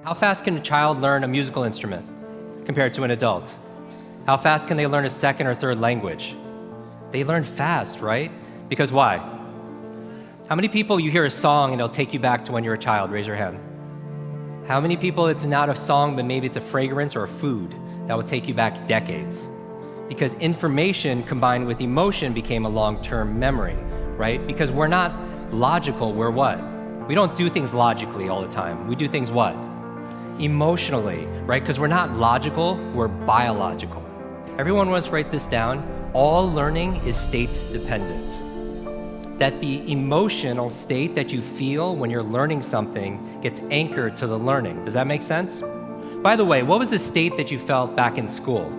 How fast can a child learn a musical instrument compared to an adult? How fast can they learn a second or third language? They learn fast, right? Because why? How many people you hear a song and it'll take you back to when you were a child? Raise your hand. How many people it's not a song, but maybe it's a fragrance or a food that will take you back decades? Because information combined with emotion became a long-term memory, right? Because we're not logical, we're what? We don't do things logically all the time. We do things what? Emotionally, right? Because we're not logical, we're biological. Everyone wants to write this down. All learning is state dependent. That the emotional state that you feel when you're learning something gets anchored to the learning. Does that make sense? By the way, what was the state that you felt back in school?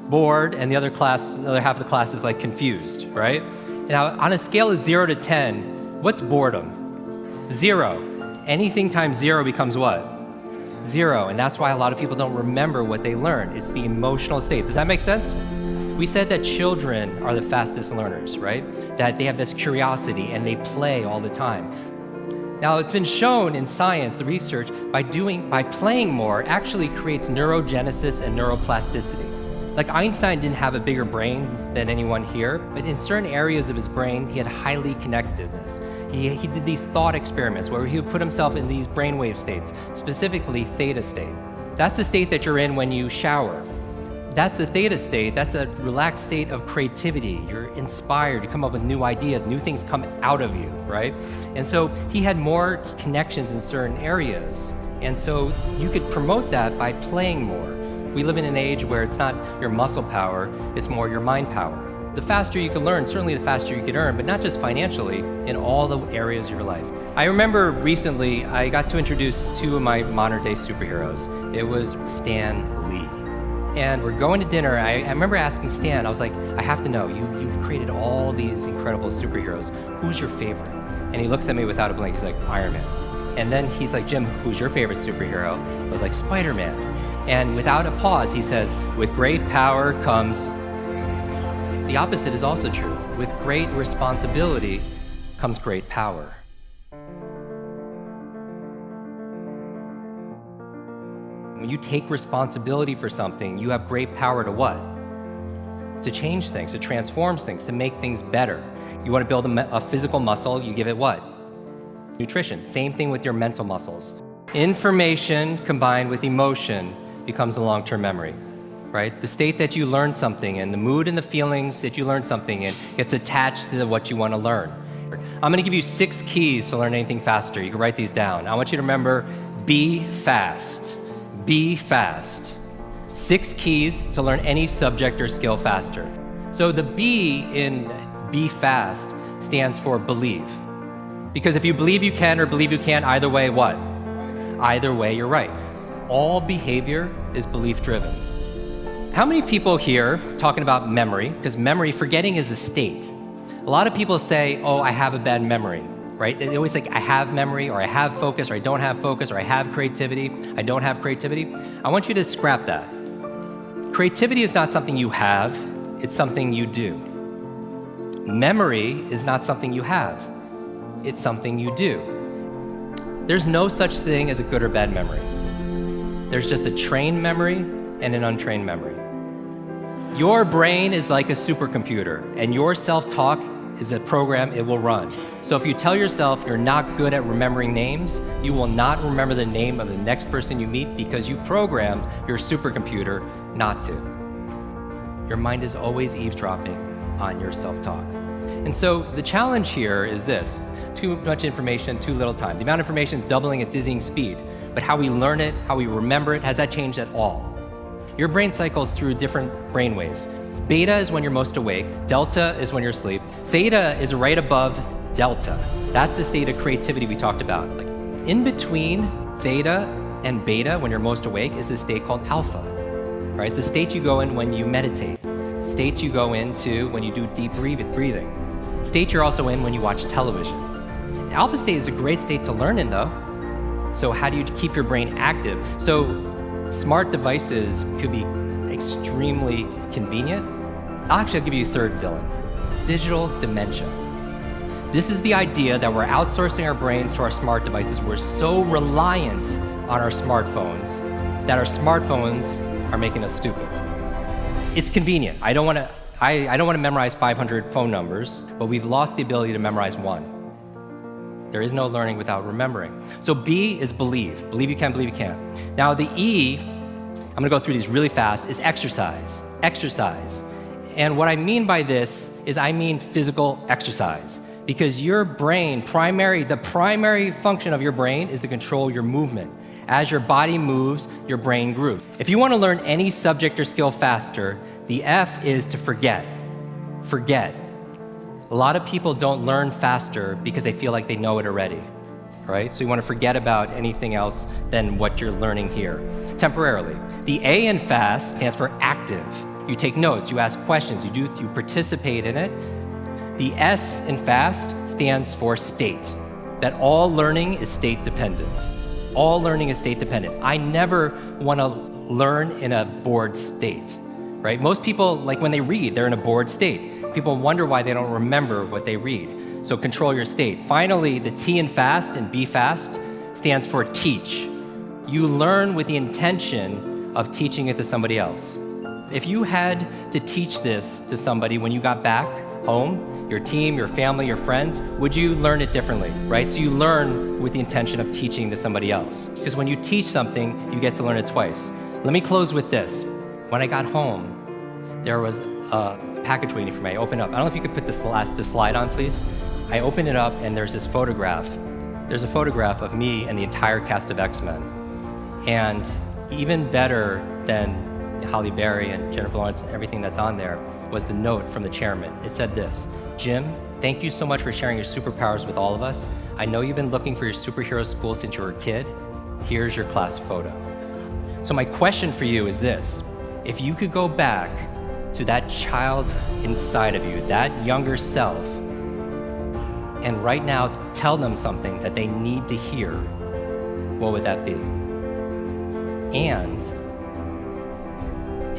Bored, and the other half of the class is like confused, right? Now, on a scale of 0 to 10, what's boredom? 0. Anything times 0 becomes what? 0, and that's why a lot of people don't remember what they learned. It's the emotional state. Does that make sense? We said that children are the fastest learners, right? That they have this curiosity and they play all the time. Now, it's been shown in science, the research, by playing more actually creates neurogenesis and neuroplasticity. Like Einstein didn't have a bigger brain than anyone here, but in certain areas of his brain, he had highly connectedness. He did these thought experiments where he would put himself in these brainwave states, specifically theta state. That's the state that you're in when you shower. That's the theta state. That's a relaxed state of creativity. You're inspired, you come up with new ideas, new things come out of you, right? And so he had more connections in certain areas. And so you could promote that by playing more. We live in an age where it's not your muscle power, it's more your mind power. The faster you can learn, certainly the faster you can earn, but not just financially, in all the areas of your life. I remember recently, I got to introduce two of my modern day superheroes. It was Stan Lee. And we're going to dinner. I remember asking Stan, I was like, I have to know, you've created all these incredible superheroes. Who's your favorite? And he looks at me without a blink, he's like, Iron Man. And then he's like, Jim, who's your favorite superhero? I was like, Spider-Man. And without a pause, he says, with great power comes... The opposite is also true. With great responsibility comes great power. When you take responsibility for something, you have great power to what? To change things, to transform things, to make things better. You want to build a physical muscle, you give it what? Nutrition. Same thing with your mental muscles. Information combined with emotion becomes a long-term memory, right? The state that you learn something in, the mood and the feelings that you learn something in gets attached to what you want to learn. I'm going to give you 6 keys to learn anything faster. You can write these down. I want you to remember, be fast. Be fast. 6 keys to learn any subject or skill faster. So the B in be fast stands for believe. Because if you believe you can or believe you can't, either way, what? Either way, you're right. All behavior is belief driven. How many people here talking about memory? Because memory, forgetting is a state. A lot of people say, oh, I have a bad memory, right? They always think I have memory, or I have focus, or I don't have focus, or I have creativity, I don't have creativity. I want you to scrap that. Creativity is not something you have, it's something you do. Memory is not something you have, it's something you do. There's no such thing as a good or bad memory. There's just a trained memory and an untrained memory. Your brain is like a supercomputer, and your self-talk is a program it will run. So if you tell yourself you're not good at remembering names, you will not remember the name of the next person you meet because you programmed your supercomputer not to. Your mind is always eavesdropping on your self-talk. And so the challenge here is this: too much information, too little time. The amount of information is doubling at dizzying speed, but how we learn it, how we remember it, has that changed at all? Your brain cycles through different brain waves. Beta is when you're most awake, delta is when you're asleep, theta is right above delta. That's the state of creativity we talked about. Like in between theta and beta, when you're most awake, is a state called alpha. Right? It's a state you go in when you meditate, state you go into when you do deep breathing, state you're also in when you watch television. Alpha state is a great state to learn in though. So how do you keep your brain active? So smart devices could be extremely convenient. I'll give you a third villain: digital dementia. This is the idea that we're outsourcing our brains to our smart devices. We're so reliant on our smartphones that our smartphones are making us stupid. It's convenient. I don't want to memorize 500 phone numbers, but we've lost the ability to memorize one. There is no learning without remembering. So B is believe. Believe you can, believe you can. Now the E, I'm gonna go through these really fast, is exercise. Exercise. And what I mean by this is I mean physical exercise. Because your brain, the primary function of your brain is to control your movement. As your body moves, your brain grooves. If you want to learn any subject or skill faster, the F is to forget. Forget. A lot of people don't learn faster because they feel like they know it already, right? So you want to forget about anything else than what you're learning here, temporarily. The A in fast stands for active. You take notes, you ask questions, you participate in it. The S in fast stands for state, that all learning is state dependent. All learning is state dependent. I never want to learn in a bored state, right? Most people, like when they read, they're in a bored state. People wonder why they don't remember what they read. So control your state. Finally, the T in fast and B fast stands for teach. You learn with the intention of teaching it to somebody else. If you had to teach this to somebody when you got back home, your team, your family, your friends, would you learn it differently, right? So you learn with the intention of teaching to somebody else. Because when you teach something, you get to learn it twice. Let me close with this. When I got home, there was a package waiting for me. I opened up. I don't know if you could put the slide on, please. I opened it up and there's this photograph. There's a photograph of me and the entire cast of X-Men. And even better than Halle Berry and Jennifer Lawrence and everything that's on there was the note from the chairman. It said this: Jim, thank you so much for sharing your superpowers with all of us. I know you've been looking for your superhero school since you were a kid. Here's your class photo. So my question for you is this: if you could go back to that child inside of you, that younger self, and right now tell them something that they need to hear, what would that be? And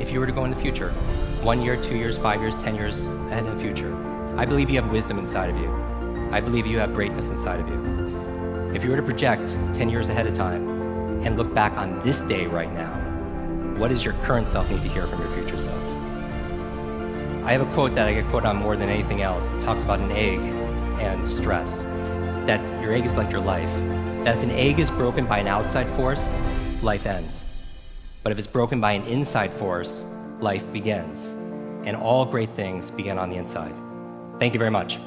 if you were to go in the future, 1 year, 2 years, 5 years, 10 years ahead in the future, I believe you have wisdom inside of you. I believe you have greatness inside of you. If you were to project 10 years ahead of time and look back on this day right now, what does your current self need to hear from your future self? I have a quote that I get quoted on more than anything else. It talks about an egg and stress, that your egg is like your life, that if an egg is broken by an outside force, life ends. But if it's broken by an inside force, life begins. And all great things begin on the inside. Thank you very much.